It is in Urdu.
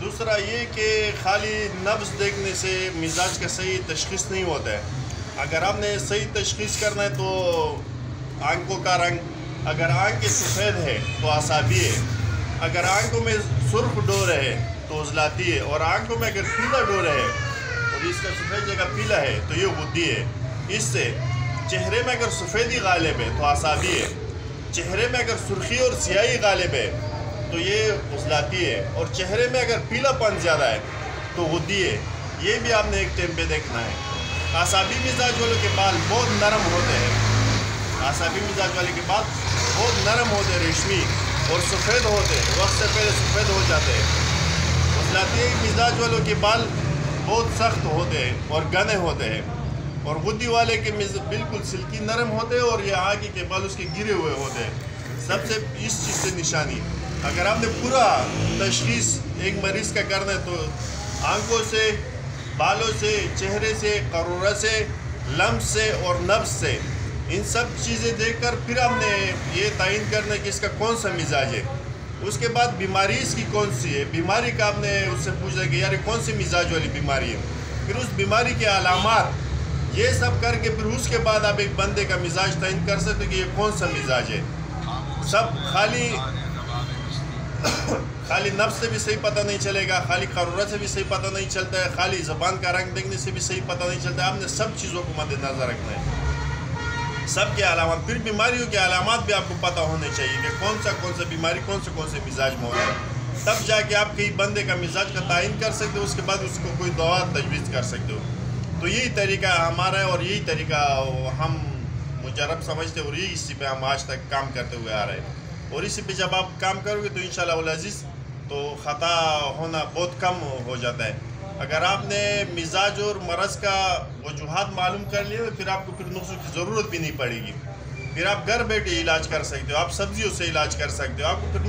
دوسرا یہ کہ خالی نبض دیکھنے سے مزاج کا صحیح تشخیص نہیں ہوتا ہے. اگر آپ نے صحیح تشخیص کرنا ہے تو آنکھوں کا رنگ، اگر آنکھیں سفید ہے تو اعصابی ہے، اگر آنکھوں میں سرخ ڈور ہے تو عضلاتی ہے، اور آنکھوں میں اگر پیلا ڈور ہے اور اس کا سفید جگہ پیلا ہے تو یہ غدی ہے. اس سے چہرے میں اگر سفیدی غالب ہے تو اعصابی ہے، چہرے میں اگر سرخی اور سیاہی غالب ہے تو یہ عضلاتی ہے، اور چہرے میں اگر پیلا پن زیادہ ہے تو غدی ہے. یہ بھی آپ نے ایک ٹائم پہ دیکھنا ہے. اعصابی مزاج والوں کے بال بہت نرم ہوتے ہیں، اعصابی مزاج والے کے بال بہت نرم ہوتے ہیں، ریشمی اور سفید ہوتے ہیں، وقت سے پہلے سفید ہو جاتے ہیں. عضلاتی مزاج والوں کے بال بہت سخت ہوتے ہیں اور گھنے ہوتے ہیں، اور غدی والے کے بالکل سلکی نرم ہوتے ہیں، اور یہ آگے کے بال اس کے گرے ہوئے ہوتے ہیں. سب سے اس چیز سے نشانی، اگر آپ نے پورا تشخیص ایک مریض کا کرنا ہے تو آنکھوں سے، بالوں سے، چہرے سے، قارورہ سے، لمس سے اور نبض سے، ان سب چیزیں دیکھ کر پھر آپ نے یہ تعین کرنا ہے کہ اس کا کون سا مزاج ہے. اس کے بعد بیماری اس کی کون سی ہے، بیماری کا آپ نے اس سے پوچھنا کہ یار کون سی مزاج والی بیماری ہے، پھر اس بیماری کے علامات، یہ سب کر کے پھر اس کے بعد آپ ایک بندے کا مزاج تعین کر سکتے کہ یہ کون سا مزاج ہے. سب خالی نفس سے بھی صحیح پتہ نہیں چلے گا، خالی قارورہ سے بھی صحیح پتہ نہیں چلتا ہے، خالی زبان کا رنگ دیکھنے سے بھی صحیح پتہ نہیں چلتا ہے. آپ نے سب چیزوں کو مد نظر رکھنا ہے، سب کے علامات، پھر بیماریوں کے علامات بھی آپ کو پتہ ہونے چاہیے کہ کون سا بیماری کون سے مزاج میں ہوتا ہے. تب جا کے آپ کئی بندے کا مزاج کا تعین کر سکتے ہو، اس کے بعد اس کو کوئی دوا تجویز کر سکتے ہو. تو یہی طریقہ ہمارا ہے، اور یہی طریقہ ہم مجرب سمجھتے ہیں، اور یہی اسی پہ ہم آج تک کام کرتے ہوئے آ رہے ہیں. اور اسی پہ جب آپ کام کرو گے تو انشاءاللہ العزیز تو خطا ہونا بہت کم ہو جاتا ہے. اگر آپ نے مزاج اور مرض کا وجوہات معلوم کر لیے پھر آپ کو پھر نسخوں کی ضرورت بھی نہیں پڑے گی. پھر آپ گھر بیٹھے علاج کر سکتے ہو، آپ سبزیوں سے علاج کر سکتے ہو، آپ کو پھر